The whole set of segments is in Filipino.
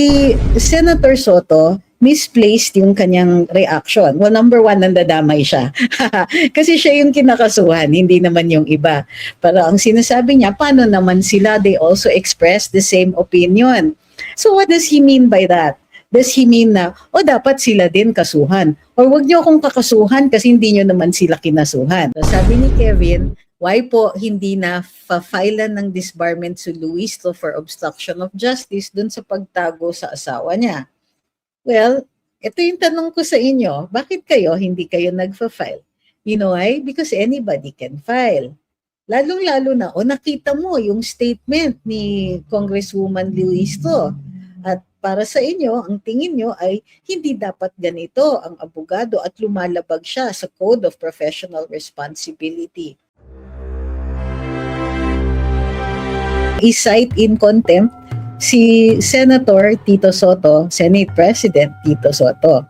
Si Senator Soto, misplaced yung kanyang reaction. Well, number one, nandadamay siya. Kasi siya yung kinakasuhan, hindi naman yung iba. Pero ang sinasabi niya, paano naman sila? They also express the same opinion. So what does he mean by that? Does he mean na, dapat sila din kasuhan? Or wag niyo akong kakasuhan kasi hindi niyo naman sila kinasuhan. So, sabi ni Kevin, why po hindi na fa-filean ng disbarment si Luisto for obstruction of justice dun sa pagtago sa asawa niya? Well, ito yung tanong ko sa inyo. Bakit hindi kayo nagfa-file? You know why? Because anybody can file. Lalong-lalo na, nakita mo yung statement ni Congresswoman Luisto. At para sa inyo, ang tingin nyo ay hindi dapat ganito ang abogado at lumalabag siya sa Code of Professional Responsibility. I-cite in contempt si Senator Tito Soto, Senate President Tito Soto.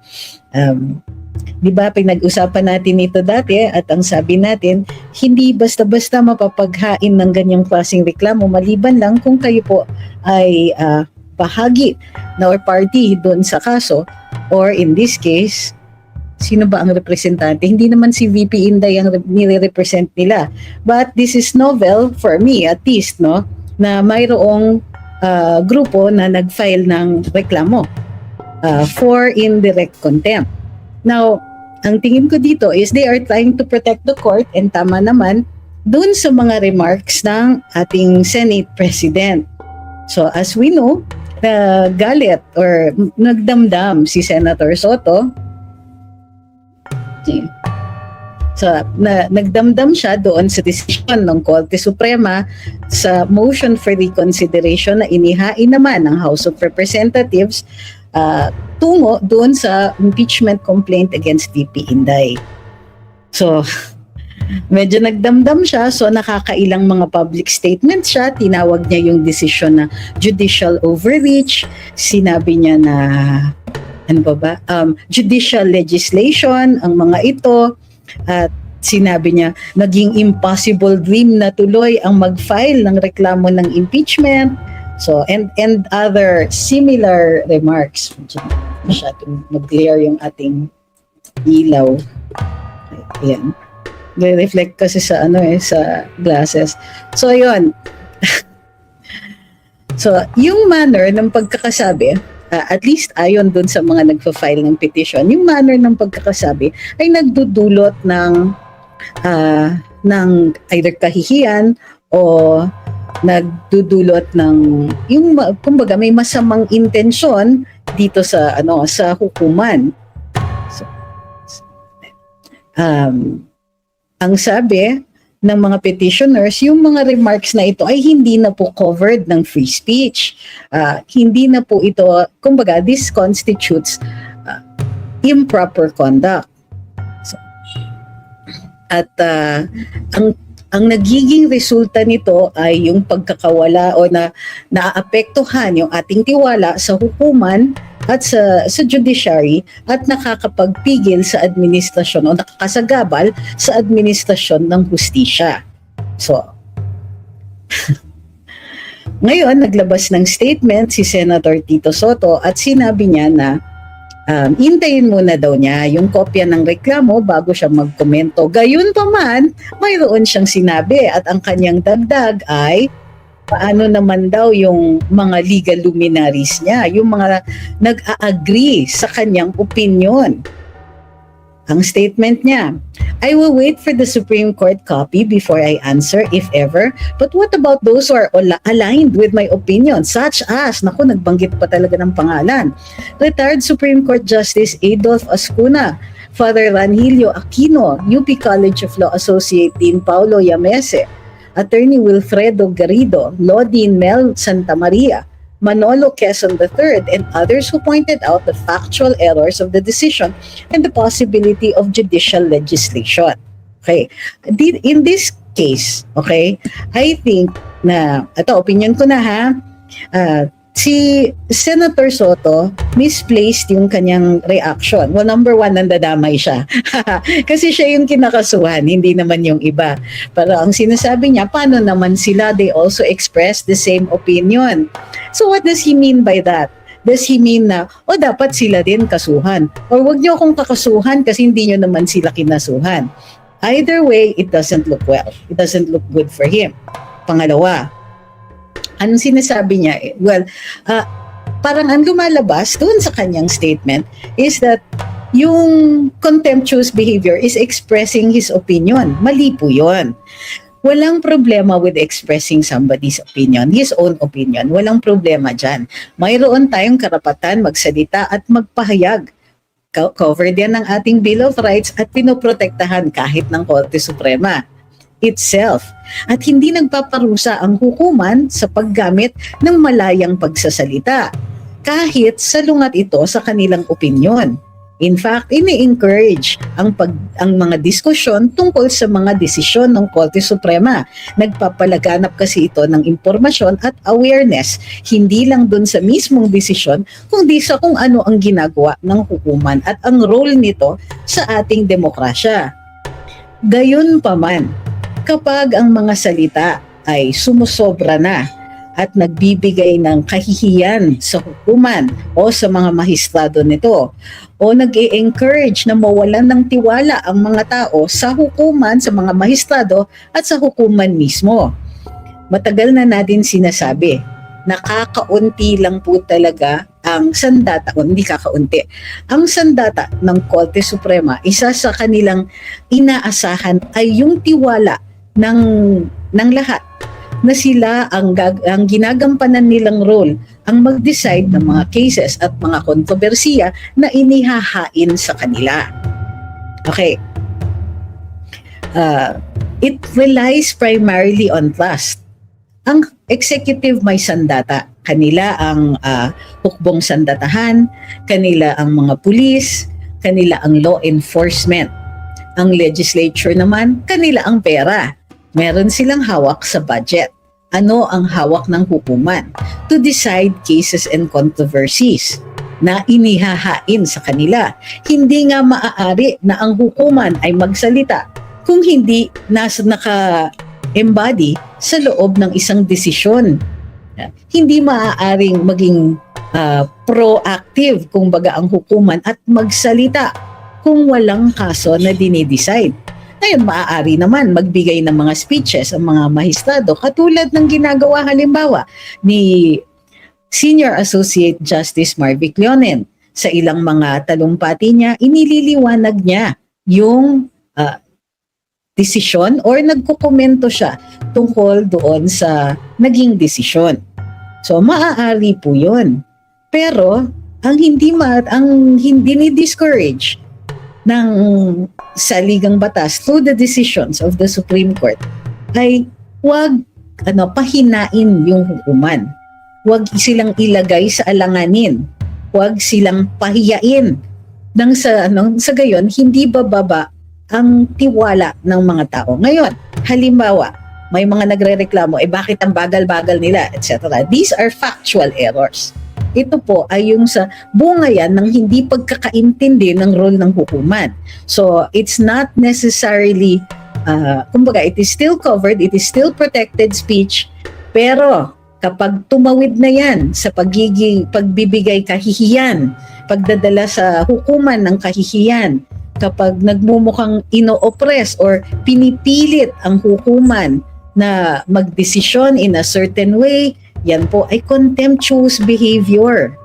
Di ba pinag-usapan natin ito dati at ang sabi natin, hindi basta-basta mapapaghain ng ganyang klaseng reklamo maliban lang kung kayo po ay bahagi na or party doon sa kaso, or in this case, sino ba ang representante? Hindi naman si VP Inday ang nire-represent nila. But this is novel for me at least, no, na mayroong grupo na nag-file ng reklamo for indirect contempt. Now, ang tingin ko dito is they are trying to protect the court, and tama naman dun sa mga remarks ng ating Senate President. So as we know, galit or nagdamdam si Senator Soto. So, nagdamdam siya doon sa desisyon ng Korte Suprema sa motion for reconsideration na inihain naman ng House of Representatives tungo doon sa impeachment complaint against VP Inday. So, medyo nagdamdam siya, so nakakailang mga public statements siya, tinawag niya yung desisyon na judicial overreach, sinabi niya na judicial legislation ang mga ito, at sinabi niya naging impossible dream na tuloy ang mag-file ng reklamo ng impeachment. So and other similar remarks. Masyadong mag-glare yung ating ilaw. Ayan. Reflect kasi sa sa glasses. So yun. So yung manner ng pagkakasabi, at least ayon dun sa mga nagfa-file ng petition, yung manner ng pagkakasabi ay nagdudulot ng either kahihiyan o nagdudulot ng yung kumbaga may masamang intensyon dito sa sa hukuman. So, ang sabi ng mga petitioners, yung mga remarks na ito ay hindi na po covered ng free speech. Hindi na po ito, kumbaga, this constitutes improper conduct. So, at ang nagiging resulta nito ay yung pagkakawala o naapektuhan yung ating tiwala sa hukuman at sa judiciary at nakakapagpigil sa administrasyon o nakakasagabal sa administrasyon ng hustisya. So, ngayon naglabas ng statement si Senator Tito Soto at sinabi niya na hintayin muna daw niya yung kopya ng reklamo bago siya magkomento. Gayun pa man, mayroon siyang sinabi at ang kanyang dagdag ay paano naman daw yung mga legal luminaries niya, yung mga nag-a-agree sa kanyang opinion. Ang statement niya, I will wait for the Supreme Court copy before I answer, if ever. But what about those who are aligned with my opinion, such as, nagbanggit pa talaga ng pangalan, retired Supreme Court Justice Adolph Ascuna, Father Ranhilio Aquino, UP College of Law Associate Dean Paulo Yamese, Attorney Wilfredo Garrido, Law Dean Mel Santamaria, Manolo Quezon III, and others who pointed out the factual errors of the decision and the possibility of judicial legislation. Okay. In this case, okay, I think na, ito, opinion ko na ha, si Senator Soto, misplaced yung kanyang reaction. Well, number one, nandadamay siya. Kasi siya yung kinakasuhan, hindi naman yung iba. Pero ang sinasabi niya, paano naman sila? They also express the same opinion. So what does he mean by that? Does he mean na, dapat sila din kasuhan? Or wag niyo akong kakasuhan kasi hindi niyo naman sila kinasuhan. Either way, it doesn't look well. It doesn't look good for him. Pangalawa, anong sinasabi niya? Well, parang ang lumalabas doon sa kanyang statement is that yung contemptuous behavior is expressing his opinion. Mali po yun. Walang problema with expressing somebody's opinion, his own opinion. Walang problema dyan. Mayroon tayong karapatan magsalita at magpahayag. Covered yan ng ating Bill of Rights at pinoprotektahan kahit ng Korte Suprema itself. At hindi nagpaparusa ang hukuman sa paggamit ng malayang pagsasalita kahit salungat ito sa kanilang opinion. In fact, ini-encourage ang mga diskusyon tungkol sa mga desisyon ng Korte Suprema. Nagpapalaganap kasi ito ng impormasyon at awareness, hindi lang dun sa mismong desisyon, kundi sa kung ano ang ginagawa ng hukuman at ang role nito sa ating demokrasya. Gayunpaman, kapag ang mga salita ay sumusobra na at nagbibigay ng kahihiyan sa hukuman o sa mga mahistrado nito, o nag-e-encourage na mawalan ng tiwala ang mga tao sa hukuman, sa mga mahistrado at sa hukuman mismo. Matagal na natin sinasabi, nakakaunti lang po talaga ang sandata, o hindi kakaunti, ang sandata ng Korte Suprema. Isa sa kanilang inaasahan ay yung tiwala ng lahat na sila ang ginagampanan nilang role ang mag-decide ng mga cases at mga kontrobersiya na inihahain sa kanila. Okay. It relies primarily on trust. Ang executive may sandata. Kanila ang hukbong sandatahan, kanila ang mga pulis, kanila ang law enforcement. Ang legislature naman, kanila ang pera. Meron silang hawak sa budget. Ano ang hawak ng hukuman? To decide cases and controversies na inihahain sa kanila. Hindi nga maaari na ang hukuman ay magsalita kung hindi naka-embody sa loob ng isang desisyon. Hindi maaaring maging proactive kung baga ang hukuman at magsalita kung walang kaso na dinidecide. Ngayon, maaari naman magbigay ng mga speeches ang mga mahistrado katulad ng ginagawa halimbawa ni Senior Associate Justice Marvic Leonen. Sa ilang mga talumpati niya, inililiwanag niya yung desisyon or nagkukomento siya tungkol doon sa naging desisyon. So, maaari po yun. Pero, ang hindi ni-discourage ng saligang batas through the decisions of the Supreme Court ay huwag pahinain yung hukuman. Huwag silang ilagay sa alanganin. Huwag silang pahiyain. Nang sa gayon, hindi bababa ang tiwala ng mga tao. Ngayon, halimbawa, may mga nagrereklamo, bakit ang bagal-bagal nila, etc. These are factual errors. Ito po ay yung sa bunga yan ng hindi pagkakaintindi ng role ng hukuman. So, it's not necessarily, kumbaga, it is still covered, it is still protected speech, pero kapag tumawid na yan sa pagbibigay kahihiyan, pagdadala sa hukuman ng kahihiyan, kapag nagmumukhang ino-oppress or pinipilit ang hukuman na magdesisyon in a certain way, yan po ay contemptuous behavior.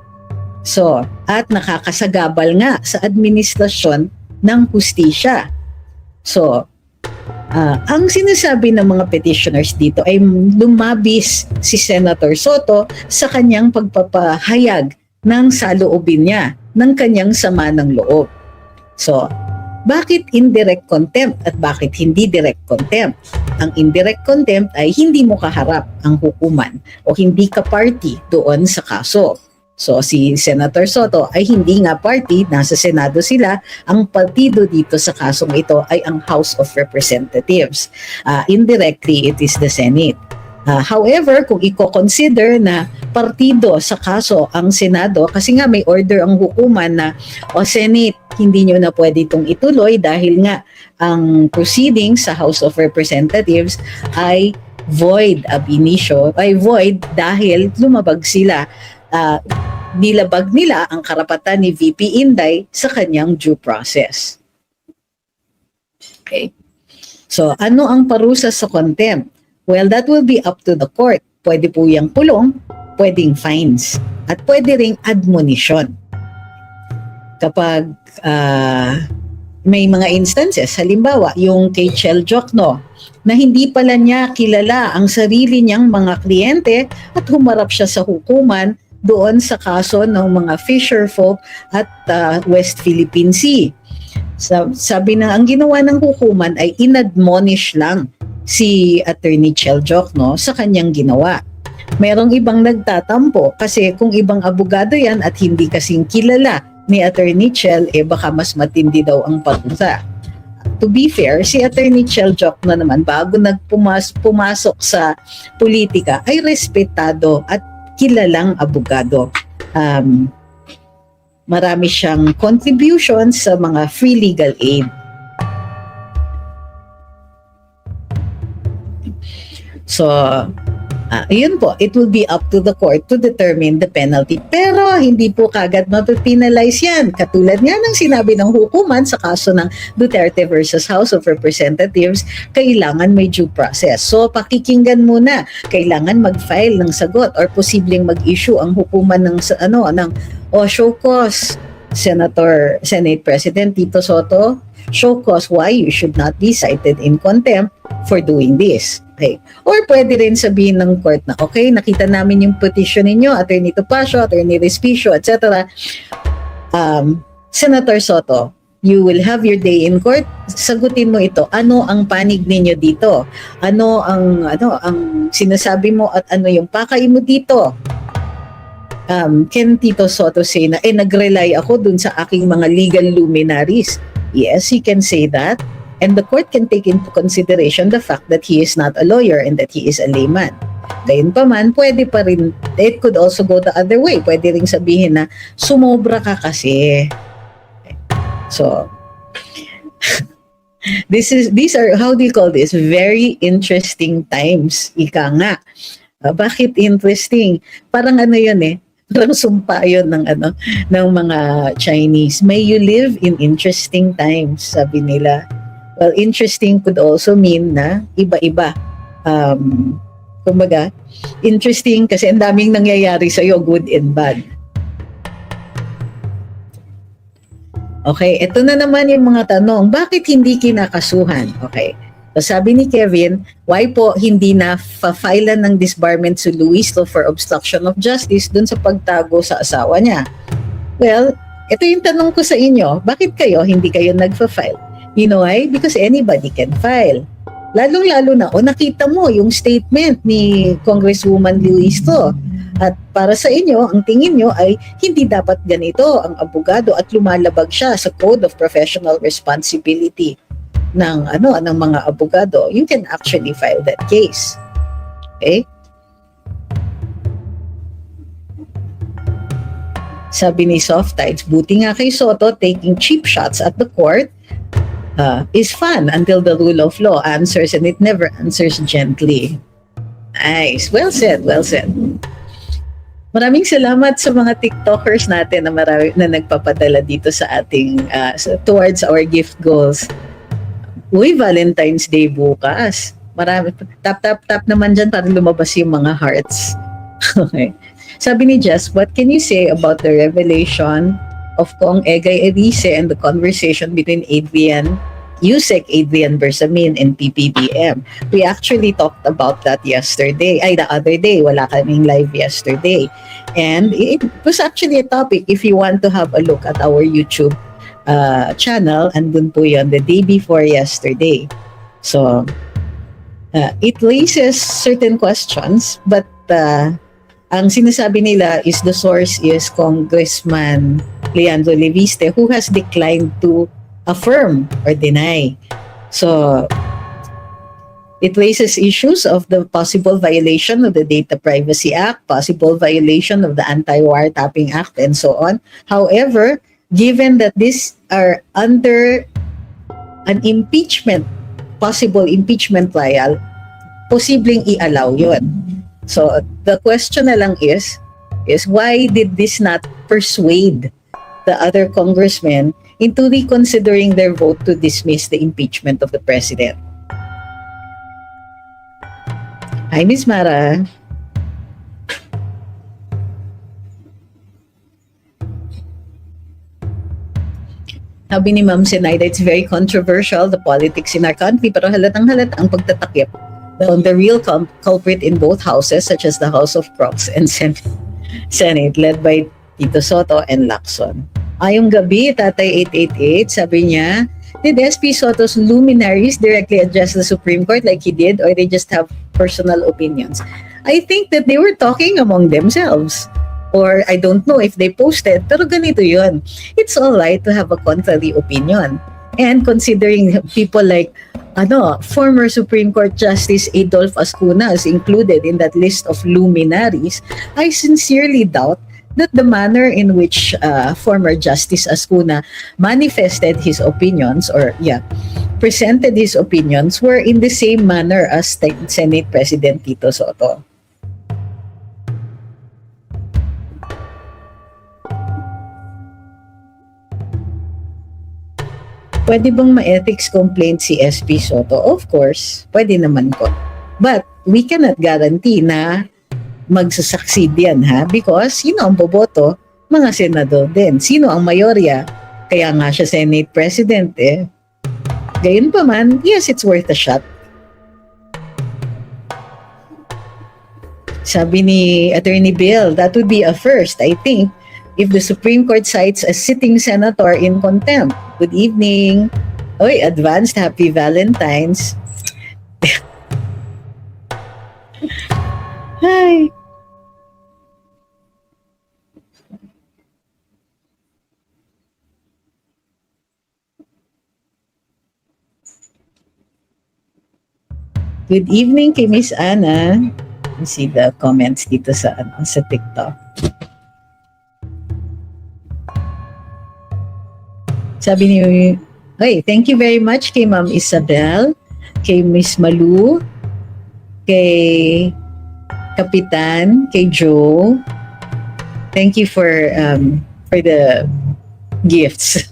So, at nakakasagabal nga sa administrasyon ng hustisya. So, ang sinasabi ng mga petitioners dito ay lumabis si Senator Soto sa kanyang pagpapahayag ng saloobin niya, ng kanyang sama ng loob. So, bakit indirect contempt at bakit hindi direct contempt? Ang indirect contempt ay hindi mo kaharap ang hukuman o hindi ka party doon sa kaso. So si Senator Soto ay hindi nga party, nasa Senado sila. Ang partido dito sa kasong ito ay ang House of Representatives. Indirectly, it is the Senate. However, kung i-consider na partido sa kaso ang Senado, kasi nga may order ang hukuman na, Senate, hindi nyo na pwede itong ituloy dahil nga ang proceedings sa House of Representatives ay void ab initio, ay void dahil lumabag sila nilabag nila ang karapatan ni VP Inday sa kanyang due process. Okay. So, ano ang parusa sa contempt? Well, that will be up to the court. Pwede po yung kulong, pwedeng fines, at pwede ring admonition. Kapag may mga instances, halimbawa, yung kay Chel Jokno, na hindi pala niya kilala ang sarili niyang mga kliyente at humarap siya sa hukuman doon sa kaso ng mga fisherfolk at West Philippine Sea. Sabi na ang ginawa ng hukuman ay inadmonish lang si Attorney Chel Jokno sa kanyang ginawa. Merong ibang nagtatampo kasi kung ibang abogado yan at hindi kasing kilala ni Attorney Chel, baka mas matindi daw ang parusa. To be fair, si Attorney Chel Jokno naman bago pumasok sa politika ay respetado at kilalang abogado. Marami siyang contributions sa mga free legal aid. So, yun po, it will be up to the court to determine the penalty. Pero hindi po kagad mapipinalize yan. Katulad nga ng sinabi ng hukuman sa kaso ng Duterte versus House of Representatives, kailangan may due process. So pakikinggan muna, kailangan mag-file ng sagot or posibleng mag-issue ang hukuman ng show cause. Senate President Tito Sotto, show cause why you should not be cited in contempt for doing this. Okay. Or pwede rin sabihin ng court na, okay, nakita namin yung petition ninyo, Attorney Topacio, Attorney Respicio, etc. Senator Sotto, you will have your day in court. Sagutin mo ito. Ano ang panig ninyo dito? Ano ang sinasabi mo at ano yung pakay mo dito? Can Tito Sotto say na, nag-rely ako dun sa aking mga legal luminaries? Yes, he can say that. And the court can take into consideration the fact that he is not a lawyer and that he is a layman. Gayunpaman, pwede pa rin, it could also go the other way. Pwede rin sabihin na, sumobra ka kasi. So, these are, how do you call this? Very interesting times. Ika nga. Bakit interesting? Parang yun parang sumpa yun ng mga Chinese. May you live in interesting times, sabi nila. Well, interesting could also mean na iba-iba. Kumbaga, interesting kasi ang daming nangyayari sa'yo, good and bad. Okay, ito na naman yung mga tanong. Bakit hindi kinakasuhan? Okay. So sabi ni Kevin, why po hindi na fa-file ng disbarment si Luis for obstruction of justice dun sa pagtago sa asawa niya? Well, ito yung tanong ko sa inyo. Bakit hindi kayo nagfa-file? You know why? Because anybody can file. Lalong-lalo na, nakita mo yung statement ni Congresswoman Luisto. At para sa inyo, ang tingin nyo ay hindi dapat ganito ang abogado at lumalabag siya sa Code of Professional Responsibility ng mga abogado. You can actually file that case. Okay? Sabi ni Soft Tides, buti nga kay Sotto, taking cheap shots at the court is fun until the rule of law answers, and it never answers gently. Nice. Well said, well said. Maraming salamat sa mga TikTokers natin na nagpapadala dito sa ating towards our gift goals. Uy, Valentine's Day bukas. Marami. Tap naman dyan para lumabas yung mga hearts. Okay. Sabi ni Jess, what can you say about the revelation of Kong Egay Erice and the conversation between Yusek Adrian Bersamin and PPBM? We actually talked about that the other day. Wala kaming live yesterday. And it was actually a topic. If you want to have a look at our YouTube channel, andun po yun the day before yesterday. So, it raises certain questions, but ang sinasabi nila is the source is Congressman Leandro Leviste, who has declined to affirm or deny. So, it raises issues of the possible violation of the Data Privacy Act, possible violation of the Anti-Wiretapping Act, and so on. However, given that these are under an possible impeachment trial, posibleng i-allow yun. So, the question na lang is, is why did this not persuade the other congressmen into reconsidering their vote to dismiss the impeachment of the president? Hi, Miss Mara. Sabi ni Ma'am Zenaida, it's very controversial, the politics in our country, pero halatang-halata ang pagtatakip on the real culprit in both houses, such as the House of Crocs and Senate, led by Tito Soto and Lacson. Ayong gabi, Tatay 888, sabi niya, did SP Soto's luminaries directly address the Supreme Court like he did, or they just have personal opinions? I think that they were talking among themselves. Or I don't know if they posted, pero ganito yun. It's all right to have a contrary opinion. And considering people like former Supreme Court Justice Adolph Ascuna is included in that list of luminaries, I sincerely doubt that the manner in which former Justice Ascuna manifested his opinions presented his opinions were in the same manner as Senate President Tito Soto. Pwede bang ma-ethics complaint si SP Soto? Of course, pwede naman po. But we cannot guarantee na magsasucceed yan, ha? Because sino ang boboto? Mga senador din. Sino ang mayorya? Kaya nga siya Senate President eh. Gayun pa man, yes, it's worth a shot. Sabi ni Attorney Bill, that would be a first, I think, if the Supreme Court cites a sitting senator in contempt. Good evening. Oy, advanced happy Valentine's. Hi. Good evening kay Miss Anna. You see the comments dito sa TikTok. Sabi ni, hey, thank you very much kay Ma'am Isabel, kay Miss Malu, kay Kapitan, kay Joe. Thank you for the gifts.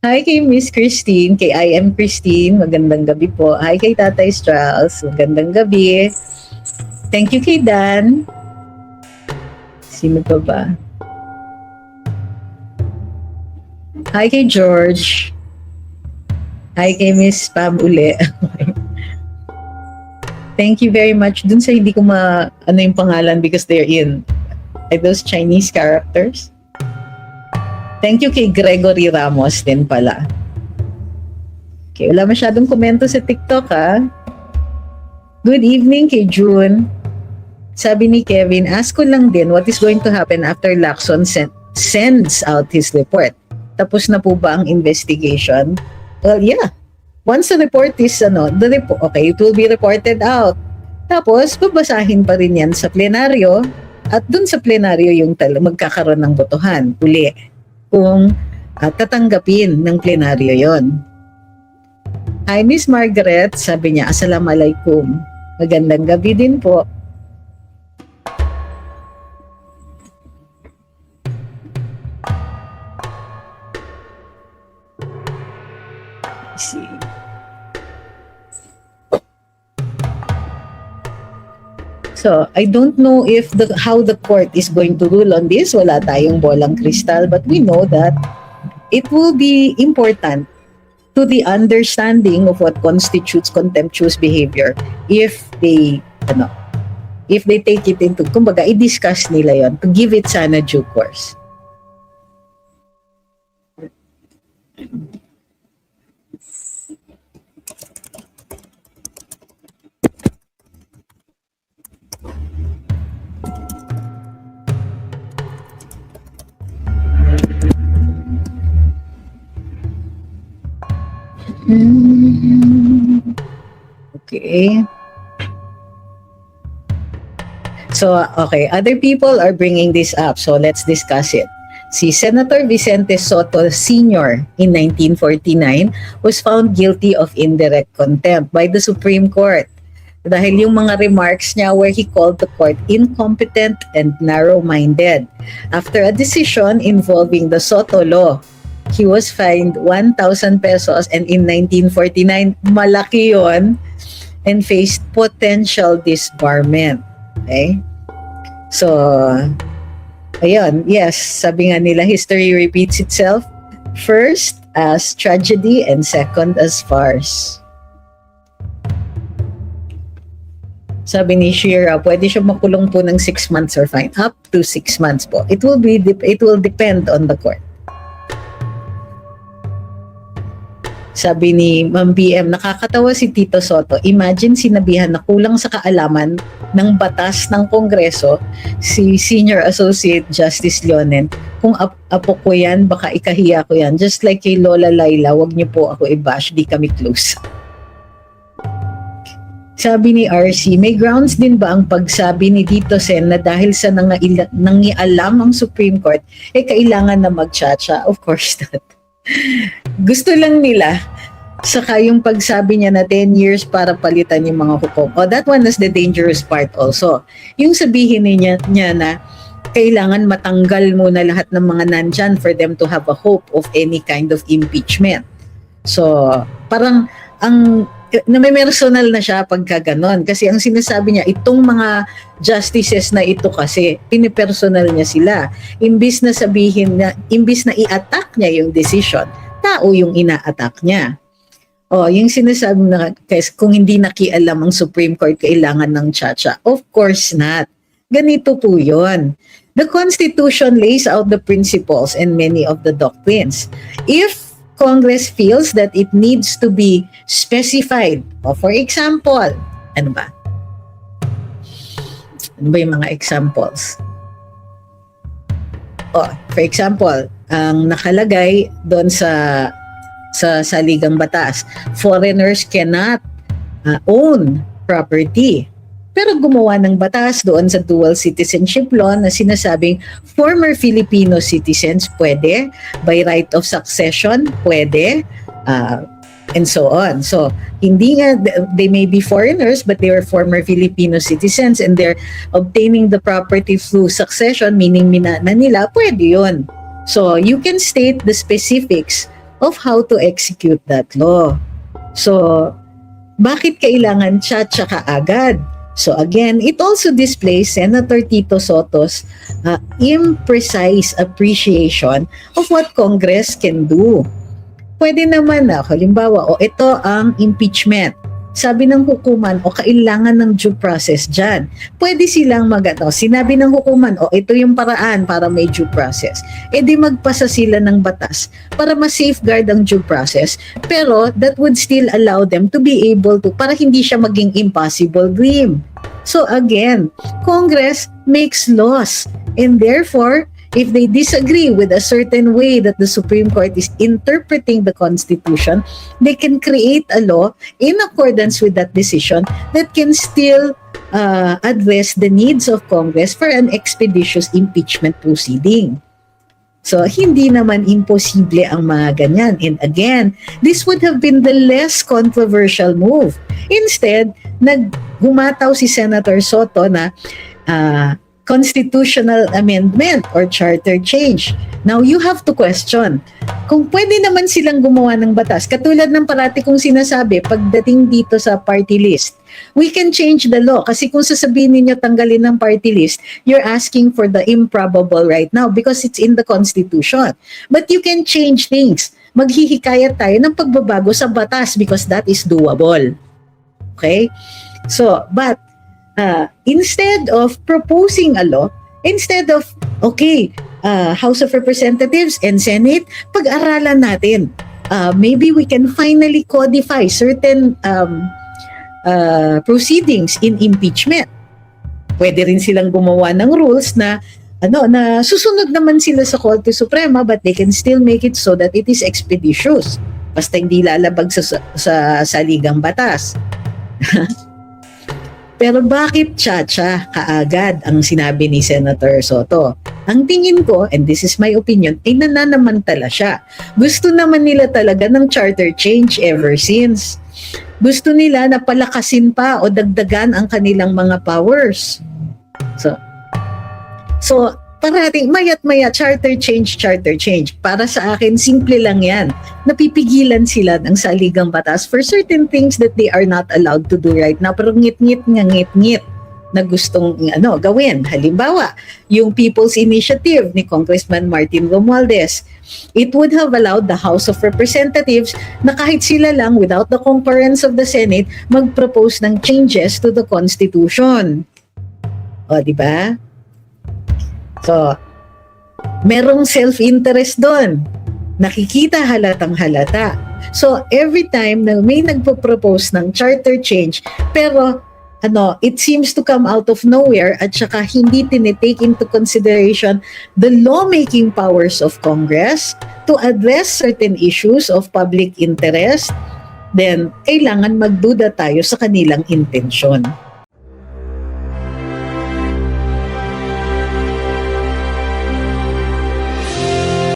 Hi kay Miss Christine, kay I am Christine, magandang gabi po. Hi kay Tatay Strauss, magandang gabi. Thank you kay Dan. Sino pa ba? Hi kay George. Hi kay Miss Pam uli. Thank you very much. Dun sa hindi ko yung pangalan because they're in those Chinese characters. Thank you kay Gregory Ramos din pala. Okay, wala masyadong komento sa TikTok ha. Good evening kay June. Sabi ni Kevin, ask ko lang din what is going to happen after Lacson sends out his report. Tapos na po ba ang investigation? Well, yeah. Once the report is, it will be reported out. Tapos, babasahin pa rin yan sa plenaryo. At dun sa plenaryo yung magkakaroon ng botohan. Uli. Kung tatanggapin ng plenaryo yon. Hi, Miss Margaret. Sabi niya, Assalamualaikum. Magandang gabi din po. See. So, I don't know if how the court is going to rule on this. Wala tayong bolang kristal, but we know that it will be important to the understanding of what constitutes contemptuous behavior if they take it into, kumbaga, i-discuss nila yon to give it sana due course. Okay. So, okay, other people are bringing this up, so let's discuss it. Si Senator Vicente Soto Sr. in 1949 was found guilty of indirect contempt by the Supreme Court. dahil yung mga remarks niya where he called the court incompetent and narrow-minded. After a decision involving the Soto law, he was fined 1,000 pesos, and in 1949, malaki yon, and faced potential disbarment. Okay? So, ayun, yes, sabi nga nila, history repeats itself. First as tragedy and second as farce. Sabi ni Shira, pwede siya makulong po ng 6 months or fine. Up to 6 months po. It will depend on the court. Sabi ni Ma'am BM, nakakatawa si Tito Soto. Imagine sinabihan na kulang sa kaalaman ng batas ng Kongreso si Senior Associate Justice Leonen. Kung apo ko yan, baka ikahiya ko yan. Just like kay Lola Laila, wag niyo po ako i-bash, di kami close. Sabi ni RC, may grounds din ba ang pagsabi ni Tito Sen na dahil sa nangialam ang Supreme Court, kailangan na mag-chacha? Of course not. Gusto lang nila, saka yung pagsabi niya na 10 years para palitan yung mga hukom. That one is the dangerous part also. Yung sabihin niya na kailangan matanggal muna lahat ng mga nandyan for them to have a hope of any kind of impeachment. So, parang may personal na siya pagka ganon. Kasi ang sinasabi niya, itong mga justices na ito kasi, pinipersonal niya sila. Imbis na sabihin na, imbis na i-attack niya yung decision, tao yung ina-attack niya. Yung sinasabi na, kung hindi nakialam ang Supreme Court, kailangan ng chacha. Of course not. Ganito po yun. The Constitution lays out the principles and many of the doctrines. If Congress feels that it needs to be specified. For example, ano ba? Ano ba yung mga examples? For example, ang nakalagay doon sa saligang batas, foreigners cannot own property. Pero gumawa ng batas doon sa dual citizenship law na sinasabing former Filipino citizens pwede, by right of succession pwede, and so on. So, hindi nga, they may be foreigners but they are former Filipino citizens and they're obtaining the property through succession, meaning minana nila, pwede yun. So, you can state the specifics of how to execute that law. So, bakit kailangan chacha ka agad? So again, it also displays Senator Tito Soto's imprecise appreciation of what Congress can do. Pwede naman halimbawa, ito ang impeachment. Sabi ng hukuman, kailangan ng due process dyan. Pwede silang sinabi ng hukuman, ito yung paraan para may due process. Di magpasa sila ng batas para ma-safeguard ang due process. Pero that would still allow them to be able to, para hindi siya maging impossible dream. So again, Congress makes laws, and therefore, if they disagree with a certain way that the Supreme Court is interpreting the Constitution, they can create a law in accordance with that decision that can still address the needs of Congress for an expeditious impeachment proceeding. So, hindi naman imposible ang mga ganyan. And again, this would have been the less controversial move. Instead, humataw si Senator Soto na constitutional amendment or charter change. Now, you have to question, kung pwede naman silang gumawa ng batas, katulad ng parati kong sinasabi, pagdating dito sa party list, we can change the law. Kasi kung sasabihin ninyo tanggalin ng party list, you're asking for the improbable right now because it's in the Constitution. But you can change things. Maghihikayat tayo ng pagbabago sa batas because that is doable. Okay? So, but instead of proposing a law, instead of, House of Representatives and Senate, pag-aralan natin. Maybe we can finally codify certain proceedings in impeachment. Pwede rin silang gumawa ng rules na na susunod naman sila sa Korte Suprema but they can still make it so that it is expeditious. Basta hindi lalabag sa saligang batas. Pero bakit chacha kaagad ang sinabi ni Senator Soto? Ang tingin ko, and this is my opinion, ay nananamantala siya. Gusto naman nila talaga ng charter change ever since. Gusto nila na palakasin pa o dagdagan ang kanilang mga powers. So parating mayat-maya, charter change. Para sa akin, simple lang yan. Napipigilan sila ng saligang batas for certain things that they are not allowed to do right now. Pero ngit-ngit na gustong gawin. Halimbawa, yung People's Initiative ni Congressman Martin Romualdez. It would have allowed the House of Representatives na kahit sila lang, without the concurrence of the Senate, mag-propose ng changes to the Constitution. O, di ba? So, merong self-interest doon. Nakikita halatang halata. So, every time na may nagpo-propose ng charter change, pero it seems to come out of nowhere at saka hindi tinitake into consideration the lawmaking powers of Congress to address certain issues of public interest, then kailangan magduda tayo sa kanilang intensyon.